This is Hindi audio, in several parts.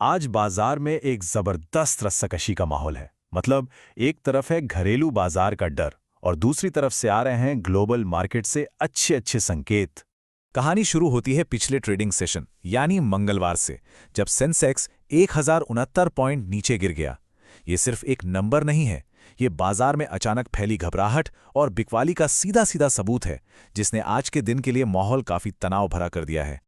आज बाजार में एक जबरदस्त रस्साकशी का माहौल है। मतलब एक तरफ है घरेलू बाजार का डर और दूसरी तरफ से आ रहे हैं ग्लोबल मार्केट से अच्छे अच्छे संकेत। कहानी शुरू होती है पिछले ट्रेडिंग सेशन यानी मंगलवार से, जब सेंसेक्स 1069 पॉइंट नीचे गिर गया। ये सिर्फ एक नंबर नहीं है, ये बाजार में अचानक फैली घबराहट और बिकवाली का सीधा सीधा सबूत है, जिसने आज के दिन के लिए माहौल काफी तनाव भरा कर दिया है।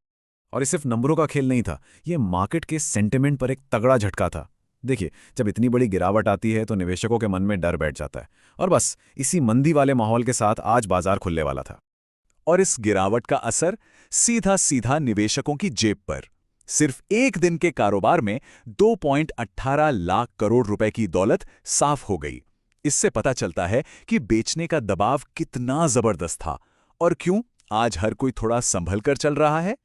और ये सिर्फ नंबरों का खेल नहीं था, ये मार्केट के सेंटिमेंट पर एक तगड़ा झटका था। देखिए, जब इतनी बड़ी गिरावट आती है तो निवेशकों के मन में डर बैठ जाता है, और बस इसी मंदी वाले माहौल के साथ आज बाजार खुलने वाला था। और इस गिरावट का असर सीधा सीधा निवेशकों की जेब पर। सिर्फ एक दिन के कारोबार में 2.18 लाख करोड़ रुपए की दौलत साफ हो गई। इससे पता चलता है कि बेचने का दबाव कितना जबरदस्त था और क्यों आज हर कोई थोड़ा संभल कर चल रहा है।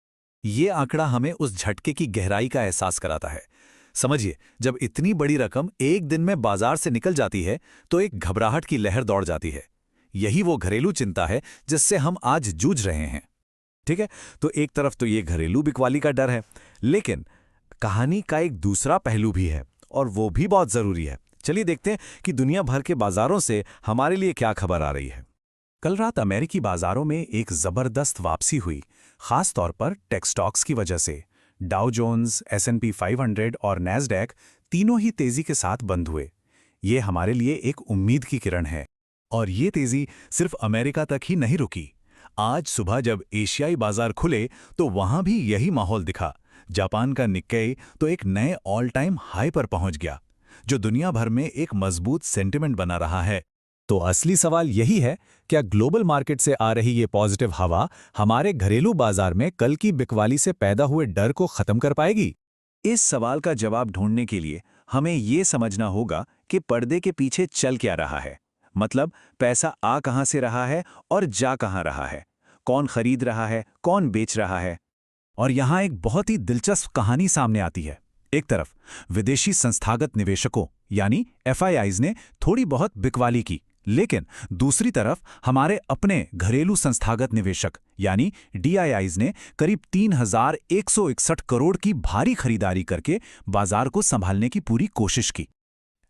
ये आंकड़ा हमें उस झटके की गहराई का एहसास कराता है। समझिए, जब इतनी बड़ी रकम एक दिन में बाजार से निकल जाती है तो एक घबराहट की लहर दौड़ जाती है। यही वो घरेलू चिंता है जिससे हम आज जूझ रहे हैं। ठीक है, तो एक तरफ तो ये घरेलू बिकवाली का डर है, लेकिन कहानी का एक दूसरा पहलू भी है और वो भी बहुत जरूरी है। चलिए देखते हैं कि दुनिया भर के बाजारों से हमारे लिए क्या खबर आ रही है। कल रात अमेरिकी बाजारों में एक जबरदस्त वापसी हुई, खास तौर पर टेक स्टॉक्स की वजह से। डाउ जोन्स, S&P 500 और नैस्डैक तीनों ही तेजी के साथ बंद हुए। ये हमारे लिए एक उम्मीद की किरण है। और ये तेजी सिर्फ अमेरिका तक ही नहीं रुकी। आज सुबह जब एशियाई बाजार खुले तो वहां भी यही माहौल दिखा। जापान का निक्केई तो एक नए ऑल टाइम हाई पर पहुंच गया, जो दुनिया भर में एक मजबूत सेंटिमेंट बना रहा है। तो असली सवाल यही है, क्या ग्लोबल मार्केट से आ रही ये पॉजिटिव हवा हमारे घरेलू बाजार में कल की बिकवाली से पैदा हुए डर को खत्म कर पाएगी? इस सवाल का जवाब ढूंढने के लिए हमें ये समझना होगा कि पर्दे के पीछे चल क्या रहा है। मतलब पैसा आ कहां से रहा है और जा कहां रहा है, कौन खरीद रहा है, कौन बेच रहा है। और यहां एक बहुत ही दिलचस्प कहानी सामने आती है। एक तरफ विदेशी संस्थागत निवेशकों यानी FIIs ने थोड़ी बहुत बिकवाली की, लेकिन दूसरी तरफ हमारे अपने घरेलू संस्थागत निवेशक यानी DIIs ने करीब 3161 करोड़ की भारी खरीदारी करके बाजार को संभालने की पूरी कोशिश की।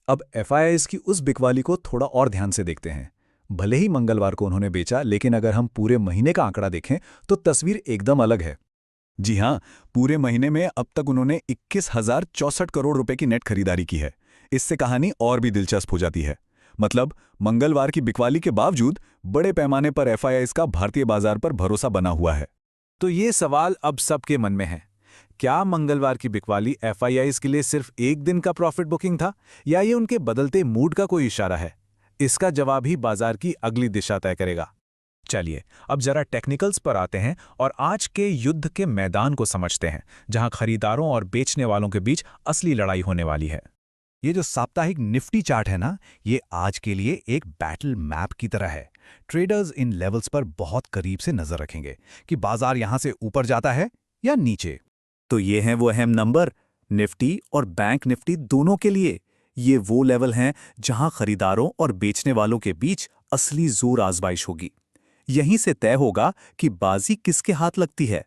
अब FIIs की उस बिकवाली को थोड़ा और ध्यान से देखते हैं। भले ही मंगलवार को उन्होंने बेचा, लेकिन अगर हम पूरे महीने का आंकड़ा देखें तो तस्वीर एकदम अलग है। जी हां, पूरे महीने में अब तक उन्होंने 21,064 करोड़ रुपए की नेट खरीदारी की है। इससे कहानी और भी दिलचस्प हो जाती है। मतलब मंगलवार की बिकवाली के बावजूद बड़े पैमाने पर FIIs का भारतीय बाजार पर भरोसा बना हुआ है। तो ये सवाल अब सबके मन में है, क्या मंगलवार की बिकवाली FIIs के लिए सिर्फ एक दिन का प्रॉफिट बुकिंग था, या ये उनके बदलते मूड का कोई इशारा है? इसका जवाब ही बाजार की अगली दिशा तय करेगा। चलिए अब जरा टेक्निकल्स पर आते हैं और आज के युद्ध के मैदान को समझते हैं, जहां खरीदारों और बेचने वालों के बीच असली लड़ाई होने वाली है। ये जो साप्ताहिक निफ्टी चार्ट है ना, ये आज के लिए एक बैटल मैप की तरह है। ट्रेडर्स इन लेवल्स पर बहुत करीब से नजर रखेंगे कि बाजार यहां से ऊपर जाता है या नीचे। तो ये हैं वो अहम नंबर। निफ्टी और बैंक निफ्टी दोनों के लिए ये वो लेवल हैं जहां खरीदारों और बेचने वालों के बीच असली जोर आजमाइश होगी। यहीं से तय होगा कि बाजी किसके हाथ लगती है।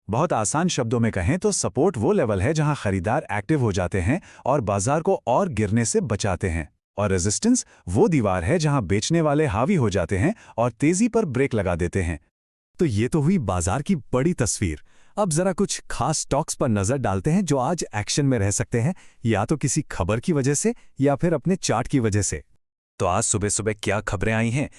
बहुत आसान शब्दों में कहें तो सपोर्ट वो लेवल है जहां खरीदार एक्टिव हो जाते हैं और बाजार को और गिरने से बचाते हैं, और रेजिस्टेंस वो दीवार है जहां बेचने वाले हावी हो जाते हैं और तेजी पर ब्रेक लगा देते हैं। तो ये तो हुई बाजार की बड़ी तस्वीर। अब जरा कुछ खास स्टॉक्स पर नजर डालते हैं जो आज एक्शन में रह सकते हैं, या तो किसी खबर की वजह से या फिर अपने चार्ट की वजह से। तो आज सुबह सुबह क्या खबरें आई हैं?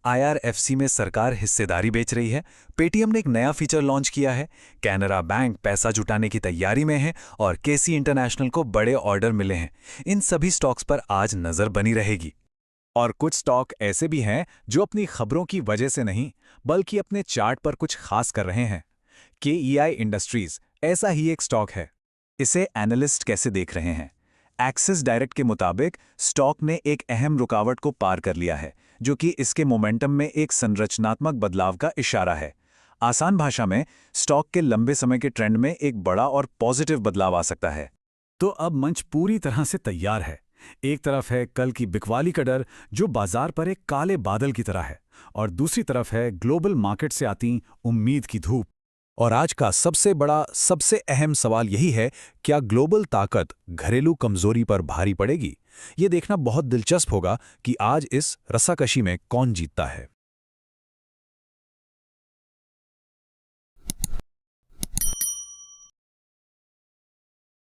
IRFC में सरकार हिस्सेदारी बेच रही है। पेटीएम ने एक नया फीचर लॉन्च किया है। कैनरा बैंक पैसा जुटाने की तैयारी में है और KC इंटरनेशनल को बड़े ऑर्डर मिले हैं। इन सभी स्टॉक्स पर आज नजर बनी रहेगी। और कुछ स्टॉक ऐसे भी हैं जो अपनी खबरों की वजह से नहीं, बल्कि अपने चार्ट पर कुछ खास कर रहे हैं। KEI इंडस्ट्रीज ऐसा ही एक स्टॉक है। इसे एनालिस्ट कैसे देख रहे हैं? एक्सिस डायरेक्ट के मुताबिक स्टॉक ने एक अहम रुकावट को पार कर लिया है, जो कि इसके मोमेंटम में एक संरचनात्मक बदलाव का इशारा है। आसान भाषा में, स्टॉक के लंबे समय के ट्रेंड में एक बड़ा और पॉजिटिव बदलाव आ सकता है। तो अब मंच पूरी तरह से तैयार है। एक तरफ है कल की बिकवाली का डर, जो बाजार पर एक काले बादल की तरह है, और दूसरी तरफ है ग्लोबल मार्केट से आती उम्मीद की धूप। और आज का सबसे बड़ा, सबसे अहम सवाल यही है, क्या ग्लोबल ताकत घरेलू कमजोरी पर भारी पड़ेगी? ये देखना बहुत दिलचस्प होगा कि आज इस रस्साकशी में कौन जीतता है।